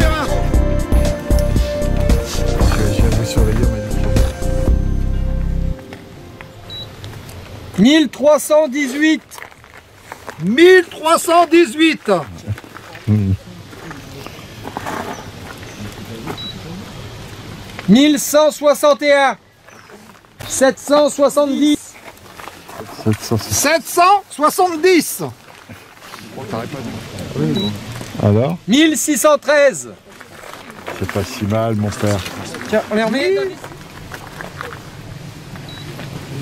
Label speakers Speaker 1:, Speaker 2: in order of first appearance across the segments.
Speaker 1: terrain.
Speaker 2: Je viens de vous surveiller, on m'a dit que...
Speaker 3: 1318.
Speaker 1: 1318.
Speaker 3: 1161. 770.
Speaker 1: 770.
Speaker 2: Alors?
Speaker 3: 1613.
Speaker 2: C'est pas si mal, mon père.
Speaker 3: Tiens, on les remet.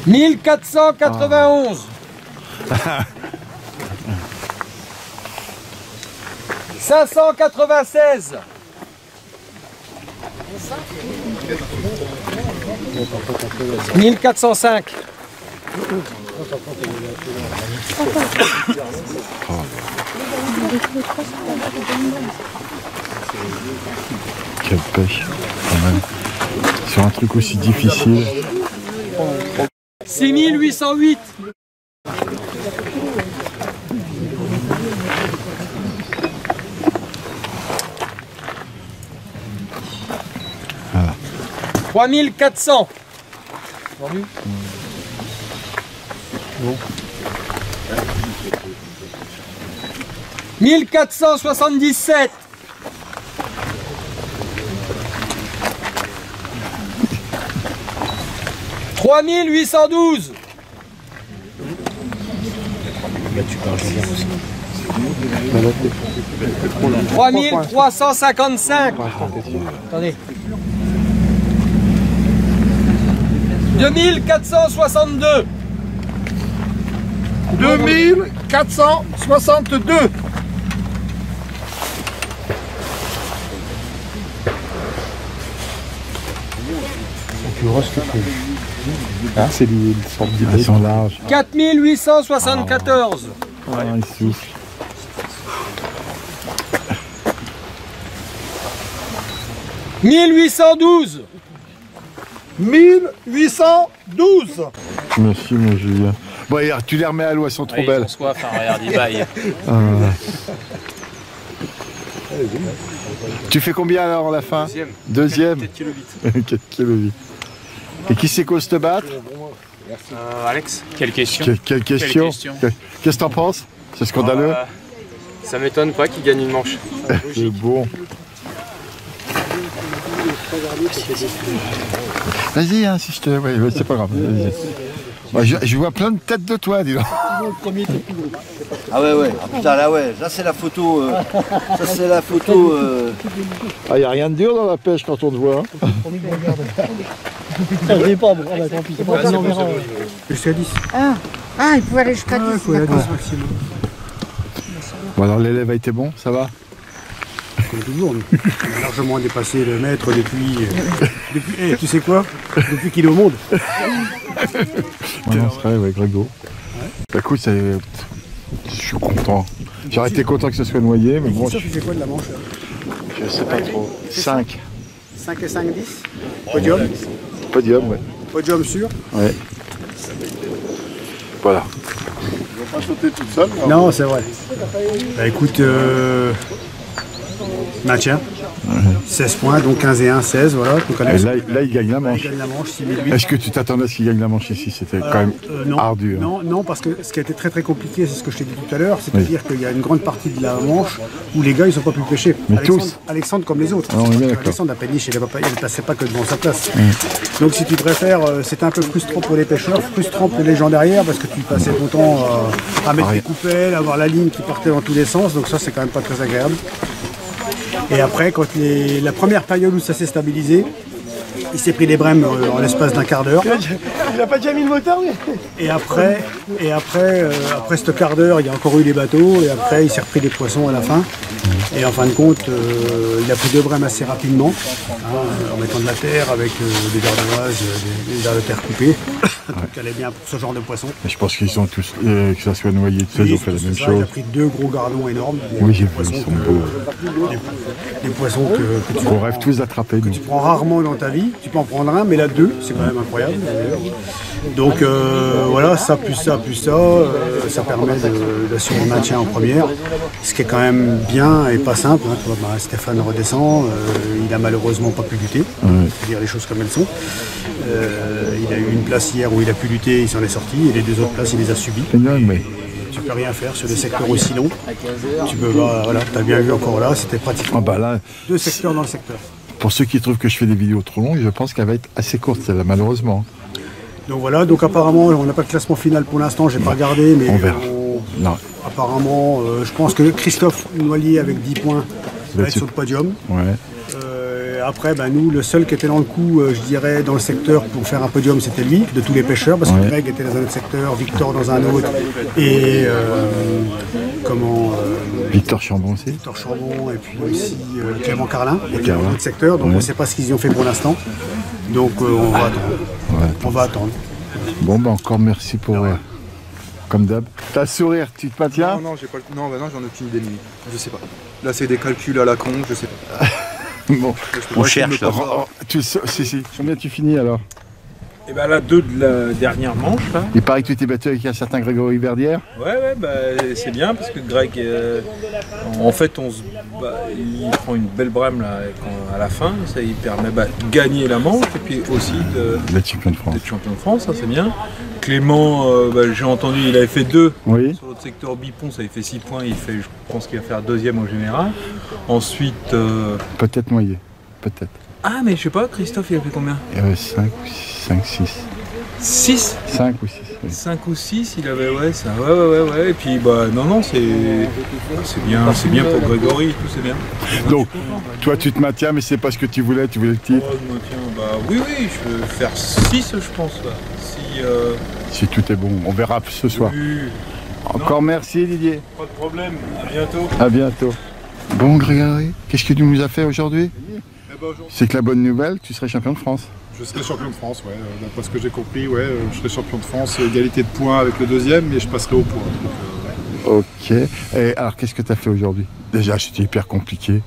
Speaker 3: 1491. 596. 1405.
Speaker 2: Quelle pêche, quand même. Sur un truc aussi difficile.
Speaker 3: 6808.
Speaker 2: Voilà.
Speaker 3: 3400.
Speaker 2: Bon.
Speaker 3: 1477. 3812. 3355. Attendez. 2462.
Speaker 1: 2462.
Speaker 2: Ah, c'est une sorte d'idée. Ils sont larges.
Speaker 3: 4874.
Speaker 2: Ah, ils soufflent.
Speaker 3: « 1812.
Speaker 1: 1812.
Speaker 2: Merci, mon Julien. Bon, et tu les remets à l'eau, elles sont trop belles.
Speaker 4: Ils ont soif, hein, regarde, ils baillent.
Speaker 2: Tu fais combien alors à la fin? Deuxième. 4 kg 8. 4 kg 8. Et qui c'est qu'ose te battre?
Speaker 4: Alex, quelle question?
Speaker 2: Quelle question? Qu'est-ce que t'en penses? C'est scandaleux.
Speaker 4: Ça m'étonne pas qu'il gagne une manche.
Speaker 2: C'est bon. Vas-y, insiste. Ouais, c'est pas grave. Ouais, je vois plein de têtes de toi, dis donc.
Speaker 5: Ah ouais. Ah putain, là ouais. Là c'est la photo. Ça c'est la photo.
Speaker 2: Ah, y a rien de dur dans la pêche quand on te voit. Hein.
Speaker 3: Je n'ai pas, bon, tant pis, c'est pas grave, on verra.
Speaker 1: Jusqu'à 10.
Speaker 6: Ah, il pouvait aller jusqu'à 10.
Speaker 1: Il faut aller à 10 maximum.
Speaker 2: Bon, alors l'élève a été bon, ça va?
Speaker 1: Comme toujours, on a largement dépassé le maître depuis tu sais quoi? Depuis qu'il est au monde.
Speaker 2: Ouais, non, c'est vrai, ouais, Grégo. Ouais. Bah, écoute, je suis content. J'aurais été content que ce soit noyé, mais bon.
Speaker 1: Tu fais quoi de la manche là?
Speaker 2: Je sais pas trop. 5.
Speaker 1: 5 et 5, 10. Podium.
Speaker 2: Podium, ouais.
Speaker 1: Podium sûr.
Speaker 2: Ouais. Voilà.
Speaker 1: Tu vas pas sauter toute seule? Non, c'est vrai. Bah écoute, maintien. 16 points, donc 15 et 1, 16, voilà. Donc,
Speaker 2: là, il gagne la manche. Est-ce que tu t'attendais à ce qu'il gagne la manche ici? C'était quand même ardu. Hein.
Speaker 1: Non, parce que ce qui a été très compliqué, c'est ce que je t'ai dit tout à l'heure, c'est-à-dire qu'il y a une grande partie de la manche où les gars, ils n'ont pas pu pêcher.
Speaker 2: Mais
Speaker 1: Alexandre comme les autres.
Speaker 2: Ah, on est bien
Speaker 1: Alexandre à péniche, il ne passait pas que devant sa place. Donc si tu préfères, c'était un peu frustrant pour les pêcheurs, frustrant pour les gens derrière, parce que tu passais ton temps à mettre des coupelles, à avoir la ligne qui partait dans tous les sens, donc ça c'est quand même pas très agréable. Et après, quand la première période où ça s'est stabilisé, il s'est pris des brèmes en l'espace d'un quart d'heure.
Speaker 3: Il n'a pas déjà mis le moteur, mais...
Speaker 1: Et après ce quart d'heure, il y a encore eu des bateaux, et après il s'est repris des poissons à la fin. Et en fin de compte, il a pris 2 brèmes assez rapidement, en mettant de la terre avec des ardoises, des vers de terre coupées. Donc elle est bien pour ce genre de poissons.
Speaker 2: Et je pense qu'ils sont tous, que ça soit noyé, tout ça, ils ont fait la même chose.
Speaker 1: Il a pris 2 gros gardons énormes.
Speaker 2: Oui, j'ai vu, ils sont beaux.
Speaker 1: Des poissons que tu
Speaker 2: rêve tous d'attraper.
Speaker 1: Tu prends rarement dans ta vie, tu peux en prendre un, mais là 2, c'est quand même incroyable. Donc voilà, ça plus ça, ça permet d'assurer le maintien en première, ce qui est quand même bien, et pas simple. Hein. Tu vois, bah, Stéphane redescend, il a malheureusement pas pu lutter. Faut dire les choses comme elles sont. Il a eu une place hier où il a pu lutter, il s'en est sorti, et les deux autres places, il les a subies.
Speaker 2: Mais...
Speaker 1: Tu peux rien faire sur des secteurs aussi longs. Tu peux, voilà, tu as bien vu encore là, c'était pratiquement
Speaker 2: là,
Speaker 1: 2 secteurs dans le secteur.
Speaker 2: Pour ceux qui trouvent que je fais des vidéos trop longues, je pense qu'elle va être assez courte celle-là, malheureusement.
Speaker 1: Donc voilà, donc apparemment, on n'a pas de classement final pour l'instant, j'ai pas regardé, mais
Speaker 2: on verra. Non.
Speaker 1: Apparemment, je pense que Christophe Noilier avec 10 points va être sur le podium.
Speaker 2: Ouais.
Speaker 1: Après, nous, le seul qui était dans le coup, je dirais, dans le secteur pour faire un podium, c'était lui, de tous les pêcheurs, parce que Greg était dans un autre secteur, Victor dans un autre, et
Speaker 2: Victor Chambon aussi.
Speaker 1: Victor Chambon, et puis aussi Clément Carlin, était dans un autre secteur, donc on ne sait pas ce qu'ils y ont fait pour l'instant. Donc on va attendre. On va attendre.
Speaker 2: Bon, encore merci pour... comme d'hab. T'as sourire, tu te maintiens?
Speaker 7: Non, j'ai pas le... non, j'en ai aucune idée, je sais pas. Là, c'est des calculs à la con, je sais pas.
Speaker 2: Bon,
Speaker 5: on cherche là.
Speaker 2: Si. Combien tu finis alors?
Speaker 8: Et ben la 2 de la dernière manche là.
Speaker 2: Il paraît que tu t'es battu avec un certain Grégory Verdière.
Speaker 8: Ouais, c'est bien parce que Greg, en fait, il prend une belle brame là, à la fin, ça lui permet de gagner la manche et puis aussi
Speaker 2: d'être champion de France.
Speaker 8: D'être champion de France, ça c'est bien. Clément, j'ai entendu, il avait fait 2 sur l'autre secteur Bipon, ça avait fait 6 points, je pense qu'il va faire 2e au général. Ensuite...
Speaker 2: peut-être Noyer, peut-être.
Speaker 8: Ah mais je sais pas, Christophe il a fait combien?
Speaker 2: 5, 6.
Speaker 8: 6
Speaker 2: 5 ou 6. Oui.
Speaker 8: 5 ou 6, il avait, ouais. Et puis, non, c'est bien pour Grégory, tout c'est bien.
Speaker 2: Donc, toi tu te maintiens, mais c'est pas ce que tu voulais le titre?
Speaker 8: Je maintiens, oui, je veux faire 6, je pense. Là.
Speaker 2: Si tout est bon, on verra ce soir.
Speaker 8: Oui.
Speaker 2: Encore merci Didier.
Speaker 8: Pas de problème, à bientôt.
Speaker 2: À bientôt. Bon Grégory, qu'est-ce que tu nous as fait aujourd'hui? C'est que la bonne nouvelle, tu serais champion de France.
Speaker 7: Je serai champion de France, d'après ce que j'ai compris, je serai champion de France, égalité de points avec le 2e, mais je passerai au point.
Speaker 2: Ok, et alors qu'est-ce que tu as fait aujourd'hui? Déjà c'était hyper compliqué.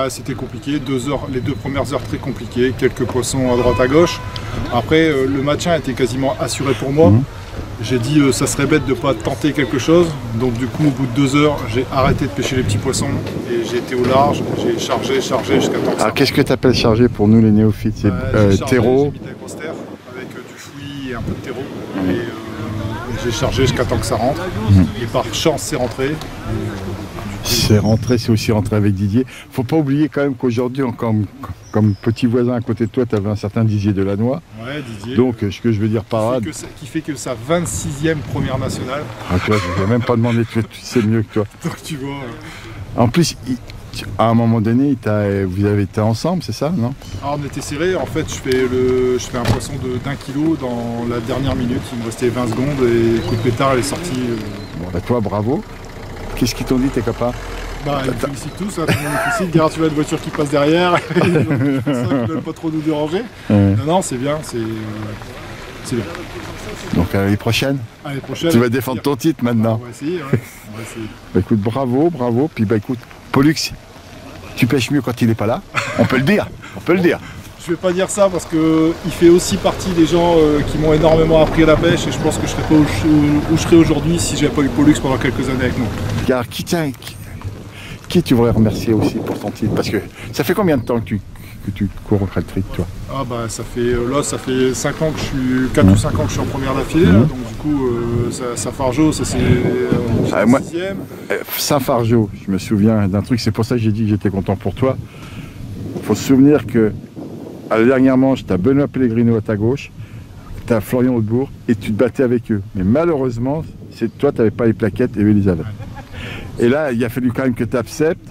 Speaker 7: C'était compliqué, 2 heures, les 2 premières heures très compliquées, quelques poissons à droite à gauche. Après le maintien était quasiment assuré pour moi. J'ai dit ça serait bête de ne pas tenter quelque chose, donc du coup au bout de 2 heures j'ai arrêté de pêcher les petits poissons et j'ai été au large, j'ai chargé jusqu'à temps que ça.
Speaker 2: Alors qu'est-ce que tu appelles charger pour nous les néophytes? C'est terreau?
Speaker 7: J'ai mis de la grosse terre avec du fouillis et un peu de terreau et j'ai chargé jusqu'à temps que ça rentre et par chance c'est rentré.
Speaker 2: C'est rentré, c'est aussi rentré avec Didier. Faut pas oublier quand même qu'aujourd'hui, comme petit voisin à côté de toi, tu avais un certain Didier Delannoy.
Speaker 7: Ouais, Didier.
Speaker 2: Donc, ce que je veux dire par là...
Speaker 7: Qui fait que sa 26e première nationale.
Speaker 2: Ah, tu vois, je ne vais même pas demander, tu sais mieux que toi.
Speaker 7: Donc tu vois...
Speaker 2: En plus, à un moment donné, vous avez été ensemble, c'est ça, non?
Speaker 7: Alors on était serrés, en fait, je fais un poisson d'1 kilo dans la dernière minute. Il me restait 20 secondes et coup de pétard, elle est sortie.
Speaker 2: Bon, toi, bravo. Qu'est-ce qu'ils t'ont dit tes copains?
Speaker 7: Ils me félicitent tous, tout le monde me félicite. Regarde, tu vois une voiture qui passe derrière, ils ne veulent pas trop nous déranger. Non, c'est bien, c'est bien.
Speaker 2: Donc à l'année prochaine, tu vas défendre ton titre maintenant.
Speaker 7: On va essayer, on va essayer.
Speaker 2: Écoute, bravo. Puis écoute, Pollux, tu pêches mieux quand il n'est pas là. On peut le dire,
Speaker 7: Je vais pas dire ça parce qu'il fait aussi partie des gens qui m'ont énormément appris à la pêche et je pense que je serais pas où je serais aujourd'hui si j'avais pas eu Pollux pendant quelques années avec nous.
Speaker 2: Car qui tu voudrais remercier aussi pour ton titre? Parce que ça fait combien de temps que tu cours au Crêt-Trick, toi?
Speaker 7: Ça fait 5 ans que je suis 4 ou 5 ans que je suis en première d'affilée, donc du coup Saint-Fargeau, ça c'est
Speaker 2: moi,
Speaker 7: 6e.
Speaker 2: Saint-Fargeau, je me souviens d'un truc, c'est pour ça que j'ai dit que j'étais content pour toi. Il faut se souvenir que à la dernière manche, tu as Benoît Pellegrino à ta gauche, tu as Florian Hautebourg et tu te battais avec eux. Mais malheureusement, toi, tu n'avais pas les plaquettes et eux, ils avaient. Et là, il a fallu quand même que tu acceptes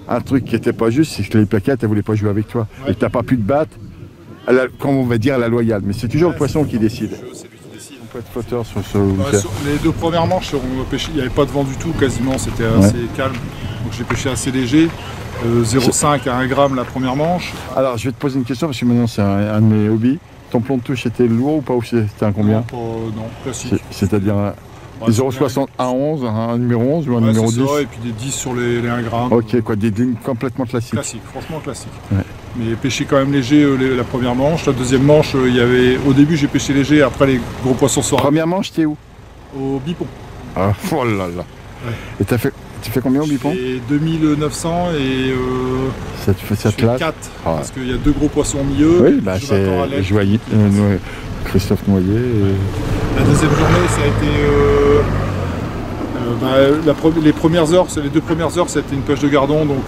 Speaker 2: un truc qui n'était pas juste, c'est que les plaquettes, elles ne voulaient pas jouer avec toi. Et tu n'as pas pu te battre, comme on va dire, à la loyale. Mais c'est toujours le poisson qui décide.
Speaker 7: C'est lui qui décide.
Speaker 2: On peut être flotteur sur ce...
Speaker 7: Sur les 2 premières manches, il n'y avait pas de vent du tout, quasiment, c'était assez calme. Donc j'ai pêché assez léger. 0,5 à 1 gramme la première manche.
Speaker 2: Alors je vais te poser une question parce que maintenant c'est un de mes hobbies. Ton plomb de touche était lourd ou pas? C'était un combien?
Speaker 7: Non, classique.
Speaker 2: C'est-à-dire 0,60 à 11, un numéro 11 ou un numéro 10?
Speaker 7: Ça, et puis des 10 sur les 1 gramme.
Speaker 2: Ok, quoi, des lignes complètement classiques.
Speaker 7: Classique, franchement classique. Ouais. Mais pêché quand même léger la première manche. La deuxième manche, au début j'ai pêché léger, après les gros poissons sont...
Speaker 2: Première manche, t'es où?
Speaker 7: Au Bipon.
Speaker 2: Ah, oh là là. Ouais. Et t'as fait... Tu fais combien au bipon?
Speaker 7: Et 2900 et
Speaker 2: Ça te fait
Speaker 7: je fais
Speaker 2: 4.
Speaker 7: 4
Speaker 2: Ah.
Speaker 7: parce qu'il y a 2 gros poissons au milieu.
Speaker 2: Oui, bah
Speaker 7: Jonathan
Speaker 2: c'est
Speaker 7: Allais.
Speaker 2: Christophe Noyer.
Speaker 7: La deuxième journée, ça a été les premières heures, les 2 premières heures, c'était une pêche de gardon, donc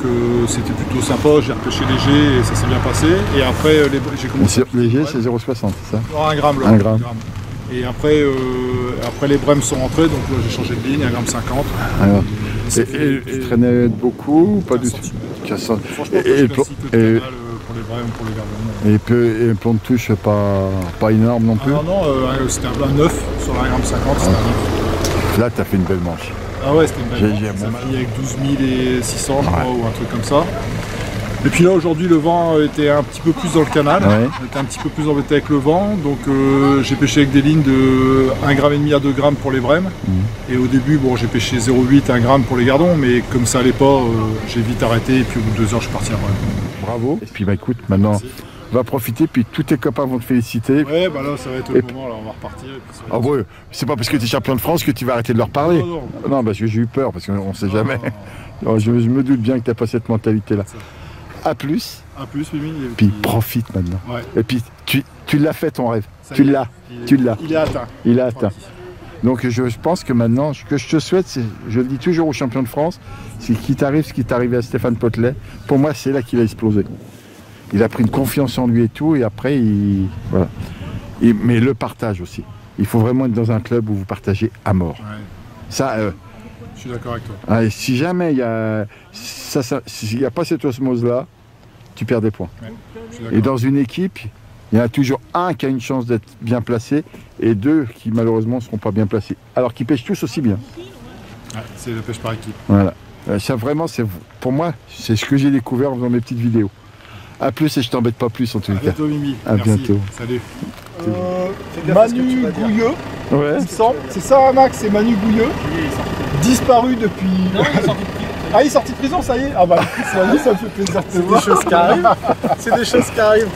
Speaker 7: c'était plutôt sympa. J'ai repêché léger et ça s'est bien passé. Et après, j'ai commencé.
Speaker 2: Léger, c'est 0,60, c'est ça?
Speaker 7: Non, 1 gramme là.
Speaker 2: 1 gramme.
Speaker 7: Et après, les brèmes sont rentrés, donc là j'ai changé de ligne, 1 gramme 50.
Speaker 2: Alors, et tu traînais beaucoup ou pas du tout?
Speaker 7: Franchement,
Speaker 2: et
Speaker 7: classique de canal pour les brèmes, pour les gardons.
Speaker 2: Et plan de touche pas énorme non plus?
Speaker 7: Non, c'était un 9 sur 1 gramme 50, c'était un 9.
Speaker 2: Là, tu as fait une belle manche.
Speaker 7: Ah ouais, c'était une belle manche. Ça m'a mis avec 12 600, je crois, ou un truc comme ça. Et puis là, aujourd'hui, le vent était un petit peu plus dans le canal.
Speaker 2: Ouais.
Speaker 7: On était un petit peu plus embêté avec le vent. Donc, j'ai pêché avec des lignes de 1,5 g à 2 grammes pour les brèmes. Et au début, bon, j'ai pêché 0,8 à 1 gramme pour les gardons. Mais comme ça allait pas, j'ai vite arrêté. Et puis au bout de 2 heures, je suis parti à brème.
Speaker 2: Bravo. Et puis, bah écoute, maintenant, on va profiter. Puis tous tes copains vont te féliciter.
Speaker 7: Ouais, bah là, ça va être le moment. Là, on va repartir. Et puis ça va
Speaker 2: Ah ouais, c'est pas parce que tu es champion de France que tu vas arrêter de leur parler. Non, parce que j'ai eu peur, parce qu'on sait jamais. Non, je me doute bien que tu n'as pas cette mentalité-là. A plus.
Speaker 7: A plus, oui.
Speaker 2: Puis profite maintenant.
Speaker 7: Ouais.
Speaker 2: Et puis tu l'as fait ton rêve.
Speaker 7: Ça
Speaker 2: Tu
Speaker 7: y est.
Speaker 2: l'as.
Speaker 7: Il est atteint.
Speaker 2: Il est atteint. Donc je pense que maintenant, ce que je te souhaite, c'est, je le dis toujours aux champions de France, c'est qu'il t'arrive ce qui est arrivé à Stéphane Potelet. Pour moi, c'est là qu'il a explosé. Il a pris une confiance en lui et tout, et après, voilà. Mais le partage aussi. Il faut vraiment être dans un club où vous partagez à mort.
Speaker 7: Ouais.
Speaker 2: Ça,
Speaker 7: Je suis d'accord avec toi.
Speaker 2: et si jamais il n'y a pas cette osmose-là, tu perds des points.
Speaker 7: Ouais, je suis d'accord.
Speaker 2: Et dans une équipe, il y en a toujours un qui a une chance d'être bien placé et 2 qui malheureusement ne seront pas bien placés. Alors qu'ils pêchent tous aussi bien.
Speaker 7: Ouais, c'est la pêche par équipe.
Speaker 2: Voilà. Ça vraiment, pour moi, c'est ce que j'ai découvert en faisant mes petites vidéos. A plus et je t'embête pas plus en tout
Speaker 7: À
Speaker 2: cas.
Speaker 7: bientôt, Mimi.
Speaker 2: À
Speaker 7: Merci.
Speaker 2: bientôt.
Speaker 7: Salut.
Speaker 3: Manu Gouilleux,
Speaker 2: Ouais.
Speaker 3: il me semble. C'est ça, Max, c'est Manu Gouilleux. Disparu depuis. Non, il est sorti de prison. Ah, il est sorti de prison, ça y est. Ah bah, Manu, ça me fait plaisir de te voir.
Speaker 1: C'est des choses qui arrivent. C'est des choses qui arrivent.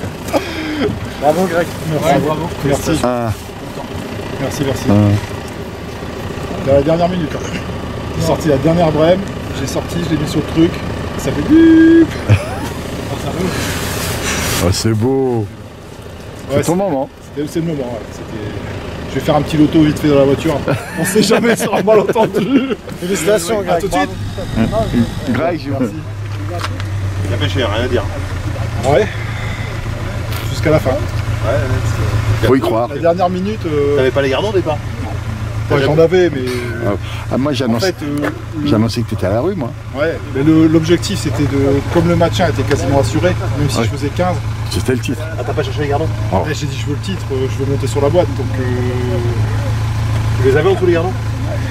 Speaker 3: Bravo, Greg. Merci. Bravo.
Speaker 7: Merci.
Speaker 2: Ah,
Speaker 7: Merci.
Speaker 2: ah.
Speaker 7: Dans la dernière minute. Hein. J'ai sorti la dernière brème. J'ai sorti, je l'ai mis sur le truc. Ça fait bip.
Speaker 2: Ah, c'est beau.
Speaker 7: Ouais,
Speaker 2: C'est ton moment.
Speaker 7: c'est le moment. Ouais. Je vais faire un petit loto vite fait dans la voiture. On sait jamais sur un malentendu.
Speaker 3: Félicitations,
Speaker 7: À tout de suite.
Speaker 2: Greg,
Speaker 7: Merci.
Speaker 5: La pêche, il n'y a rien à dire.
Speaker 7: Ouais. Jusqu'à la fin.
Speaker 2: faut y croire.
Speaker 7: La dernière minute.
Speaker 5: T'avais pas les gardons au départ?
Speaker 7: Ouais, j'en avais, mais.
Speaker 2: Ah, moi,
Speaker 7: En
Speaker 2: j'annonçais
Speaker 7: fait,
Speaker 2: que tu étais à la rue, moi.
Speaker 7: ouais, mais l'objectif c'était de. Comme le maintien était quasiment assuré, même si
Speaker 2: Ouais.
Speaker 7: je faisais 15,
Speaker 2: C'était le titre.
Speaker 5: Ah, t'as pas cherché les gardons?
Speaker 7: et j'ai dit je veux le titre, je veux monter sur la boîte. Donc
Speaker 5: Tu les avais en tous les gardons?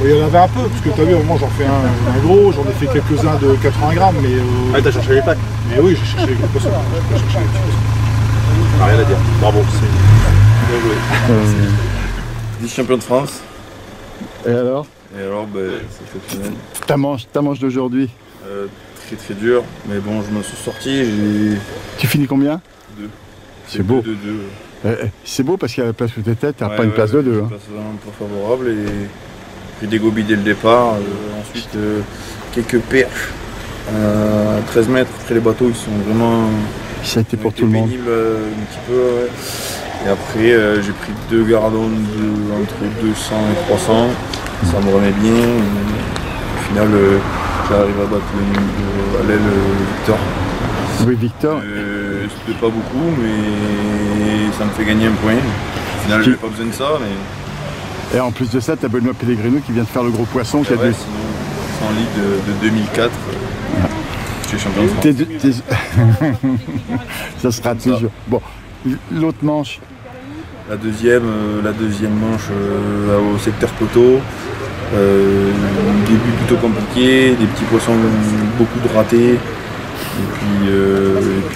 Speaker 7: il y en avait un peu, parce que tu as vu, au moment j'en fais un gros, j'en ai fait quelques-uns de 80 grammes, mais.
Speaker 5: Ah, t'as cherché les plaques?
Speaker 7: Mais oui, j'ai cherché les gros poissons. J'ai cherché les petits poissons.
Speaker 5: Rien à dire. Bravo, c'est bien joué.
Speaker 8: Vice-champion de France.
Speaker 2: Et alors?
Speaker 8: Et alors, c'est exceptionnel.
Speaker 2: Ta manche d'aujourd'hui,
Speaker 8: Très dur. Mais bon, je me suis sorti.
Speaker 2: tu finis combien?
Speaker 8: 2.
Speaker 2: C'est beau.
Speaker 8: 2.
Speaker 2: C'est beau parce qu'à la place où tu étais, tu n'as
Speaker 8: Ouais,
Speaker 2: pas une place de 2. Hein.
Speaker 8: Place vraiment pas favorable et pris des gobies dès le départ. Ensuite, quelques perches. 13 mètres après les bateaux, ils sont vraiment.
Speaker 2: Ça a été pour
Speaker 8: ont
Speaker 2: tout le monde.
Speaker 8: pénibles, un petit peu, ouais. Et après, j'ai pris 2 gardons entre 200 et 300. Ça me remet bien. Au final, j'arrive à battre à l'aile Victor.
Speaker 2: Oui, Victor.
Speaker 8: C'était pas beaucoup, mais ça me fait gagner un point. Au final, j'avais pas besoin de ça, mais.
Speaker 2: Et en plus de ça, tu as Benoît Pellegrino qui vient de faire le gros poisson. Qui a
Speaker 8: Ouais,
Speaker 2: dû-
Speaker 8: sinon, c'est en Ligue de 2004. Je suis champion de France.
Speaker 2: Ça sera toujours. Bon, l'autre manche.
Speaker 8: La deuxième manche au secteur poteau. Début plutôt compliqué, des petits poissons, beaucoup de ratés. Et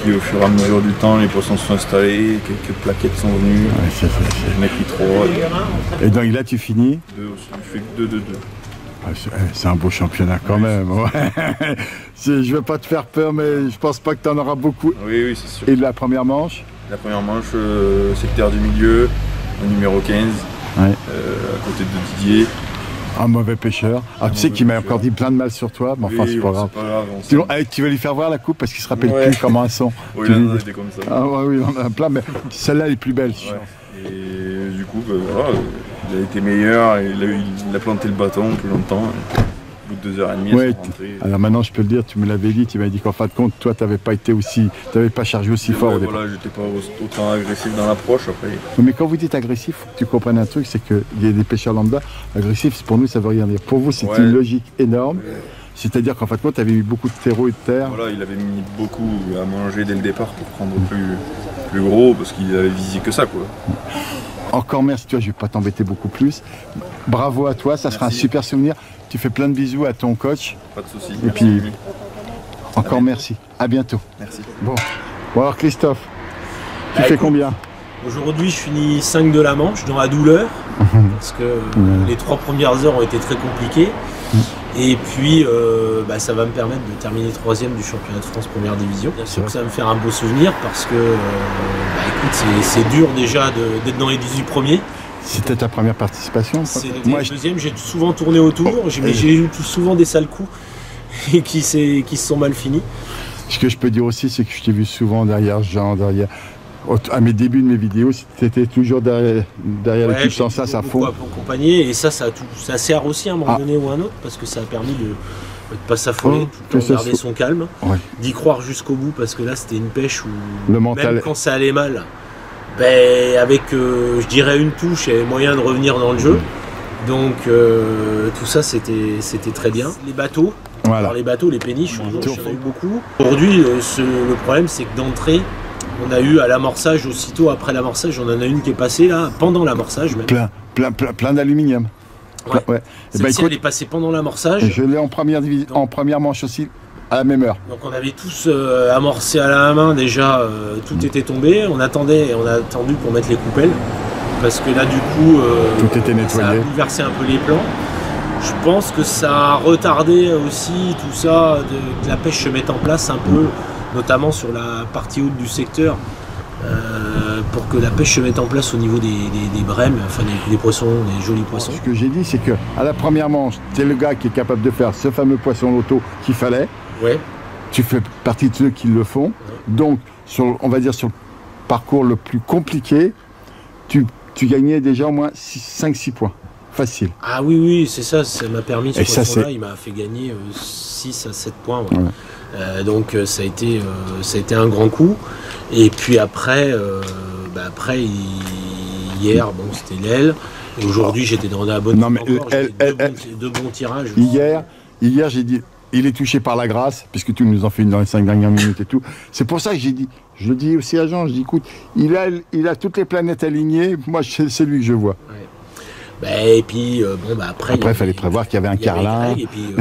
Speaker 8: puis au fur et à mesure du temps, les poissons se sont installés, quelques plaquettes sont venues.
Speaker 2: Ouais,
Speaker 8: Je n'ai pris 3.
Speaker 2: Et donc là, tu finis.
Speaker 8: Je fais que 2-2-2.
Speaker 2: Ah, c'est un beau championnat quand même. Ouais. Je veux pas te faire peur, mais je pense pas que tu en auras beaucoup.
Speaker 8: Oui, c'est sûr.
Speaker 2: Et la première manche?
Speaker 8: La première manche, secteur du milieu, au numéro 15,
Speaker 2: Ouais.
Speaker 8: à côté de Didier.
Speaker 2: Un mauvais pêcheur. Ah, tu sais qu'il m'a encore dit plein de mal sur toi, mais enfin, c'est pas grave. Tu vas lui faire voir la coupe parce qu'il se rappelle plus comment elles sont.
Speaker 8: Oui, il en a été comme ça.
Speaker 2: Ah oui, on en a plein, mais celle-là est plus belle.
Speaker 8: Ouais. Et du coup, voilà, il a été meilleur, et il a planté le bâton plus longtemps. Au bout de 2h30,
Speaker 2: ouais,
Speaker 8: rentré.
Speaker 2: Alors maintenant, je peux le dire, tu me l'avais dit, tu m'as dit qu'en fin de compte, toi, tu n'avais pas été aussi, tu n'avais pas chargé aussi fort au départ.
Speaker 8: Voilà, j'étais pas autant agressif dans l'approche après.
Speaker 2: Mais quand vous dites agressif, faut que tu comprennes un truc, c'est qu'il y a des pêcheurs lambda, agressif, pour nous, ça veut rien dire. Pour vous, c'est une logique énorme. C'est-à-dire qu'en fin de compte, tu avais eu beaucoup de terreau et de terre.
Speaker 8: Voilà, il avait mis beaucoup à manger dès le départ pour prendre plus gros, parce qu'il avait visé que ça, quoi.
Speaker 2: Encore merci, tu vois, je ne vais pas t'embêter beaucoup plus. Bravo à toi, ça sera un super souvenir. Tu fais plein de bisous à ton coach.
Speaker 8: Pas de soucis.
Speaker 2: Et puis, encore merci. À bientôt.
Speaker 8: Merci.
Speaker 2: Bon alors Christophe, tu fais combien?
Speaker 9: Aujourd'hui, je finis 5 de la Manche dans la douleur, parce que les 3 premières heures ont été très compliquées. Et puis, ça va me permettre de terminer 3e du championnat de France première division. Bien sûr que ça va me faire un beau souvenir, parce que écoute, c'est dur déjà d'être dans les 18 premiers.
Speaker 2: C'était ta première participation?
Speaker 9: Moi, deuxième, j'ai souvent tourné autour, j'ai eu souvent des sales coups et qui se sont mal finis.
Speaker 2: Ce que je peux dire aussi, c'est que je t'ai vu souvent derrière Jean, à mes débuts de mes vidéos, c'était toujours derrière l'équipe sans ça fond.
Speaker 9: Accompagné, et ça sert aussi à un moment donné ou à un autre, parce que ça a permis de ne pas s'affoler, de garder son calme, d'y croire jusqu'au bout, parce que là, c'était une pêche où, même quand ça allait mal, avec, je dirais, une touche, il y avait moyen de revenir dans le jeu. Donc tout ça, c'était très bien. Les bateaux, alors les bateaux, les péniches, j'en ai eu beaucoup. Aujourd'hui, le problème, c'est que d'entrée, on a eu à l'amorçage, aussitôt après l'amorçage, on en a une qui est passée là, pendant l'amorçage même.
Speaker 2: Plein d'aluminium.
Speaker 9: Ouais. Celle-ci, elle est passée pendant l'amorçage.
Speaker 2: Je l'ai en première manche aussi, à la même heure.
Speaker 9: Donc on avait tous amorcé à la main déjà, tout était tombé. On a attendu pour mettre les coupelles, parce que là du coup,
Speaker 2: tout était nettoyé.
Speaker 9: Ça a bouleversé un peu les plans. Je pense que ça a retardé aussi tout ça, que la pêche se mette en place un peu, notamment sur la partie haute du secteur, pour que la pêche se mette en place au niveau des brèmes, enfin des poissons, des jolis poissons.
Speaker 2: Ce que j'ai dit, c'est qu'à la première manche, tu es le gars qui est capable de faire ce fameux poisson loto qu'il fallait.
Speaker 9: Ouais.
Speaker 2: Tu fais partie de ceux qui le font. Donc, on va dire sur le parcours le plus compliqué, tu gagnais déjà au moins 5-6 points. Facile.
Speaker 9: Ah oui, c'est ça m'a permis, ce poisson-là, il m'a fait gagner 6 à 7 points. Ouais. Donc ça a été un grand coup. Et puis après, hier, c'était l'aile. Et aujourd'hui, j'étais dans la bonne deux bons tirages.
Speaker 2: Hier j'ai dit, il est touché par la grâce, puisque tu nous en fais une dans les 5 dernières minutes et tout. C'est pour ça que j'ai dit, je le dis aussi à Jean, je dis, écoute, il a toutes les planètes alignées, moi c'est lui que je vois. Ouais.
Speaker 9: Et puis après
Speaker 2: il fallait prévoir qu'il y avait un Carlin.
Speaker 9: Et puis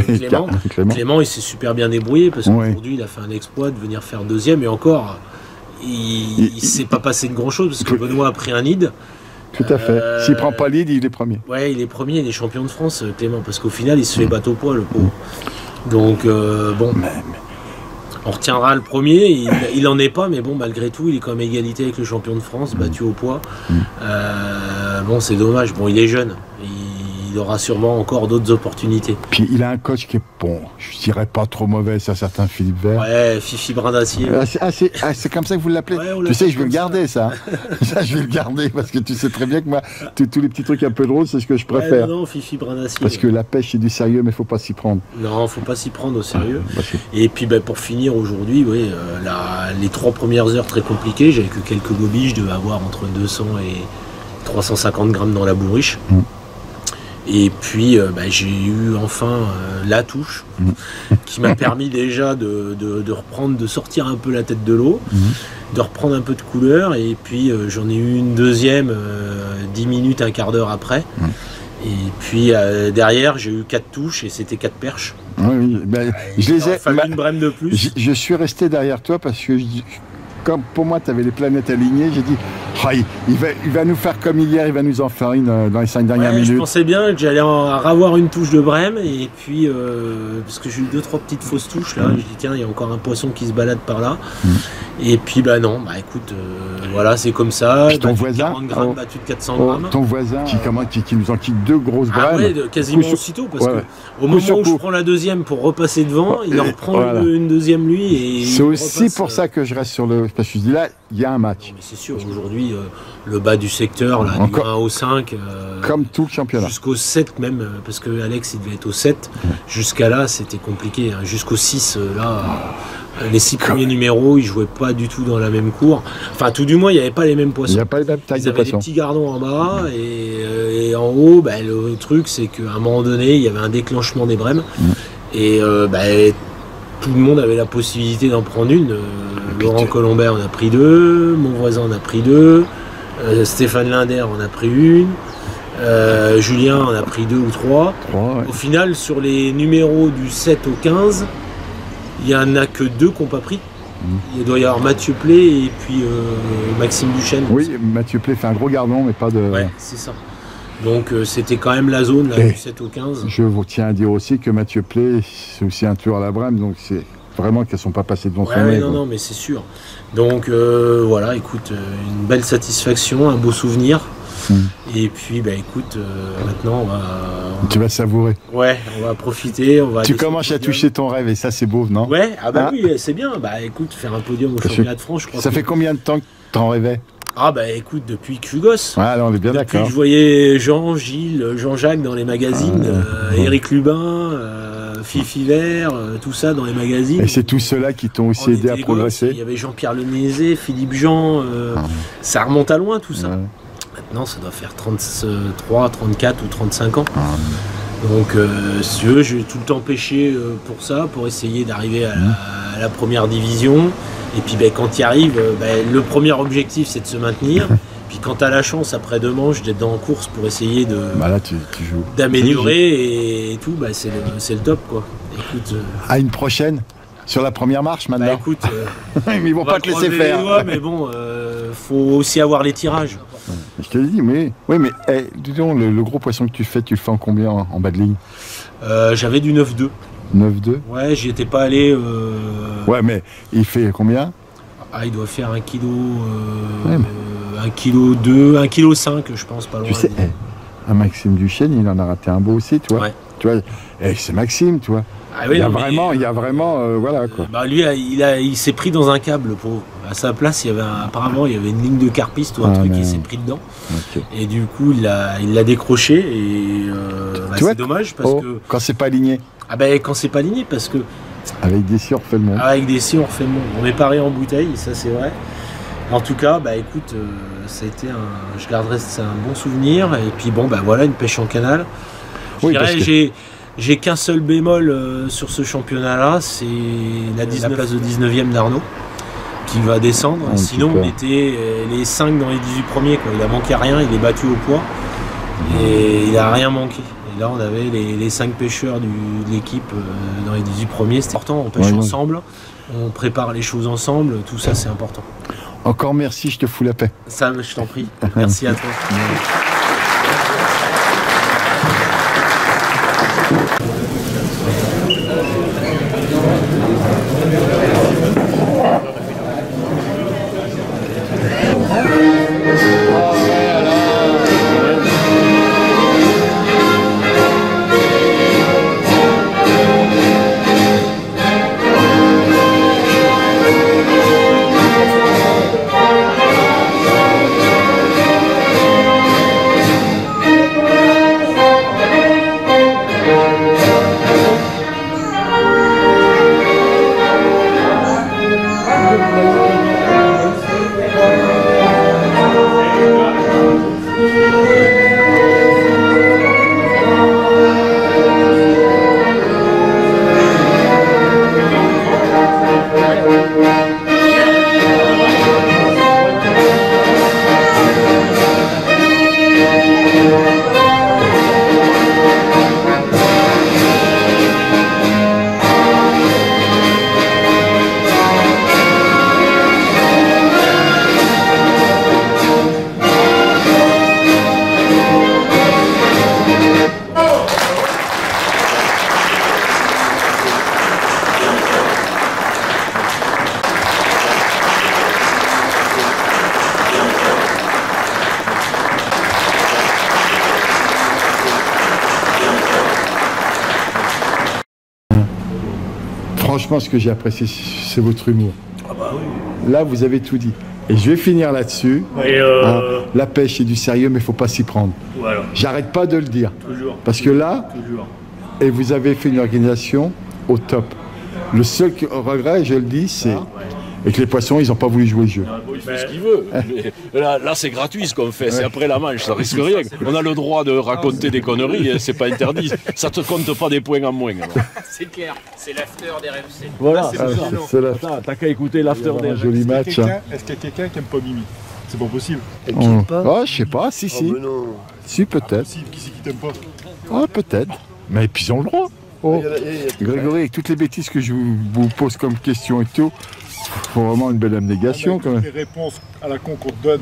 Speaker 9: Clément, il s'est super bien débrouillé, parce qu'aujourd'hui il a fait un exploit de venir faire 2e, et encore il ne s'est pas passé de grand chose, parce que Benoît a pris un lead.
Speaker 2: Tout à fait. S'il ne prend pas lead, il est premier.
Speaker 9: Ouais, il est premier, il est champion de France, Clément, parce qu'au final il se fait battre au poids, le pauvre. Donc on retiendra le premier, il n'en est pas, mais malgré tout, il est quand même égalité avec le champion de France, battu au poids. C'est dommage, il est jeune, il aura sûrement encore d'autres opportunités.
Speaker 2: Puis il a un coach qui est, je dirais pas trop mauvais, c'est un certain Philippe Vert.
Speaker 9: Ouais, Fifi Brin d'Acier.
Speaker 2: C'est comme ça que vous l'appelez. Ouais, tu sais, je vais le garder, ça. Ça, je vais le garder, parce que tu sais très bien que moi, tous les petits trucs un peu drôles, c'est ce que je préfère.
Speaker 9: Non, Fifi Brin d'Acier.
Speaker 2: Parce que la pêche, c'est du sérieux, mais il ne faut pas s'y prendre.
Speaker 9: Non, faut pas s'y prendre au sérieux. Et puis pour finir aujourd'hui, les 3 premières heures très compliquées, j'avais que quelques gobies, je devais avoir entre 200 et 350 grammes dans la bourriche. Et puis j'ai eu enfin la touche qui m'a permis déjà de reprendre, de sortir un peu la tête de l'eau, de reprendre un peu de couleur, et puis j'en ai eu une deuxième 10 minutes, un quart d'heure après. Et puis derrière j'ai eu 4 touches et c'était 4 perches.
Speaker 2: Oui, je les ai.
Speaker 9: Fallu une brème de plus.
Speaker 2: Je suis resté derrière toi parce que comme pour moi tu avais les planètes alignées, j'ai dit Oh, il va nous faire comme hier, il va nous en faire une dans les 5 dernières minutes.
Speaker 9: Je pensais bien que j'allais avoir une touche de Brême, et puis parce que j'ai eu 2-3 petites fausses touches là, je dis tiens, il y a encore un poisson qui se balade par là. Et puis bah non, bah écoute, voilà, c'est comme ça.
Speaker 2: Puis ton voisin,
Speaker 9: 40 grammes, battu de 400 grammes.
Speaker 2: Ton voisin qui nous en quitte 2 grosses brèmes.
Speaker 9: Ouais, quasiment aussitôt, parce que au moment où je prends la deuxième pour repasser devant, il en reprend une deuxième lui. Et
Speaker 2: c'est aussi pour ça que je reste sur le... Parce que je dis là, il y a un match.
Speaker 9: Mais c'est sûr, aujourd'hui, le bas du secteur, là, du 1 au 5...
Speaker 2: comme tout le championnat.
Speaker 9: Jusqu'au 7 même, parce que Alex, il devait être au 7. Jusqu'à là, c'était compliqué. Hein. Jusqu'au 6, là... Les 6 premiers numéros, ils jouaient pas du tout dans la même cour. Enfin, tout du moins, il n'y avait pas les mêmes poissons.
Speaker 2: Il n'y a pas les mêmes tailles de poissons.
Speaker 9: Ils avaient des petits gardons en bas, et en haut, bah, le truc, c'est qu'à un moment donné, il y avait un déclenchement des brèmes. Et tout le monde avait la possibilité d'en prendre une. Laurent Colombert en a pris 2, mon voisin en a pris 2, Stéphane Linder en a pris une. Julien en a pris 2 ou 3. Au final, sur les numéros du 7 au 15, il n'y en a que 2 qui n'ont pas pris. Il doit y avoir Mathieu Play et puis Maxime Duchesne.
Speaker 2: Oui, Mathieu Play fait un gros gardon, mais pas de...
Speaker 9: Ouais, c'est ça. Donc c'était quand même la zone là, du 7 au 15.
Speaker 2: Je vous tiens à dire aussi que Mathieu Play, c'est aussi un tueur à la brème, donc c'est vraiment qu'elles ne sont pas passées devant son nez.
Speaker 9: Non, mais c'est sûr. Donc voilà, écoute, une belle satisfaction, un beau souvenir. Et puis, bah écoute, maintenant
Speaker 2: tu vas savourer.
Speaker 9: Ouais, on va profiter.
Speaker 2: Tu commences à toucher ton rêve et ça, c'est beau, non?
Speaker 9: Ouais, oui, c'est bien. Bah écoute, faire un podium au championnat de France, je crois.
Speaker 2: Ça fait combien de temps que t'en rêvais?
Speaker 9: Ah bah écoute, depuis que je suis gosse.
Speaker 2: Ouais, on est bien d'accord.
Speaker 9: Depuis que je voyais Jean, Gilles, Jean-Jacques dans les magazines, Éric Lubin, Fifi Vert, tout ça dans les magazines.
Speaker 2: Et c'est tous ceux-là qui t'ont aussi aidé à progresser.
Speaker 9: Il y avait Jean-Pierre Lenézé, Philippe Jean, ça remonte à loin tout ça. Maintenant, ça doit faire 33, 34 ou 35 ans. Donc, si tu veux, j'ai tout le temps pêché pour ça, pour essayer d'arriver à la première division. Et puis, quand tu y arrives, le premier objectif, c'est de se maintenir. Puis, quand tu as la chance, après 2 manches, d'être en course pour essayer d'améliorer et tout, c'est le top, quoi. Écoute,
Speaker 2: à une prochaine sur la première marche maintenant.
Speaker 9: Écoute,
Speaker 2: mais ils vont pas te laisser faire.
Speaker 9: Doigts, mais bon, faut aussi avoir les tirages.
Speaker 2: Je te l'ai dit, mais dis donc, le gros poisson que tu fais, tu le fais en combien en bas de ligne?
Speaker 9: J'avais du 9,2.
Speaker 2: 9,2?
Speaker 9: Ouais, j'y étais pas allé.
Speaker 2: Ouais, mais il fait combien?
Speaker 9: Il doit faire 1 kg. 1 kg 2, 1 kg 5, je pense, pas loin.
Speaker 2: Tu sais, un Maxime Duchesne, il en a raté un beau aussi, tu vois.
Speaker 9: Ouais.
Speaker 2: Tu vois, c'est Maxime, tu vois. Il y a vraiment, voilà quoi.
Speaker 9: Lui, il s'est pris dans un câble, le pauvre. À sa place, apparemment, il y avait une ligne de carpiste ou un truc qui s'est pris dedans. Et du coup, il l'a décroché et c'est dommage parce que...
Speaker 2: Quand c'est pas aligné.
Speaker 9: Quand c'est pas aligné, parce que...
Speaker 2: Avec des scies, on refait le monde.
Speaker 9: Avec des scies, on refait le monde. On est paré en bouteille, ça c'est vrai. En tout cas, écoute, ça a été je garderai ça un bon souvenir. Et puis voilà, une pêche en canal. Je dirais, j'ai qu'un seul bémol sur ce championnat-là, c'est la place de 19e d'Arnaud qui va descendre. Sinon, on était les 5 dans les 18 premiers. Quoi. Il a manqué rien, il est battu au poids et il a rien manqué. Et là, on avait les 5 pêcheurs de l'équipe dans les 18 premiers. C'était important, on pêche ensemble, on prépare les choses ensemble, tout ça c'est important.
Speaker 2: Encore merci, je te fous la paix.
Speaker 9: Sam, je t'en prie. Merci à toi.
Speaker 2: franchement, ce que j'ai apprécié, c'est votre humour.
Speaker 9: Ah bah oui.
Speaker 2: Là, vous avez tout dit. Et je vais finir là-dessus.
Speaker 9: Et
Speaker 2: La pêche, c'est du sérieux, mais il ne faut pas s'y prendre.
Speaker 9: voilà.
Speaker 2: J'arrête pas de le dire.
Speaker 9: Toujours.
Speaker 2: Parce que là,
Speaker 9: Toujours.
Speaker 2: et vous avez fait une organisation au top. Le seul regret, je le dis, c'est que les poissons, ils n'ont pas voulu jouer le jeu.
Speaker 10: Il fait ce qu'il veut. Là c'est gratuit ce qu'on fait, c'est après la manche, ça risque rien. On a le droit de raconter des conneries, c'est pas interdit. Ça te compte pas des points en moins.
Speaker 4: C'est clair, c'est l'after des RMC.
Speaker 10: Voilà,
Speaker 2: c'est la...
Speaker 10: t'as qu'à écouter l'after des RMC.
Speaker 2: Joli match.
Speaker 7: Est-ce qu'il y a quelqu'un qui aime pas Mimi? C'est pas possible.
Speaker 2: Oh, je sais pas, si. Si, peut-être.
Speaker 7: Si, qui c'est qui t'aime pas?
Speaker 2: Ah, peut-être. Mais puis ils ont le droit. Oh. Grégory, avec toutes les bêtises que je vous pose comme question et tout, faut vraiment une belle abnégation quand même.
Speaker 7: Les réponses à la con qu'on te donne.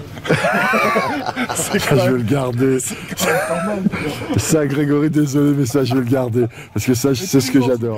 Speaker 2: Ça, je vais le garder. Ça, Grégory, désolé, mais ça, je vais le garder. Parce que ça, c'est ce que j'adore.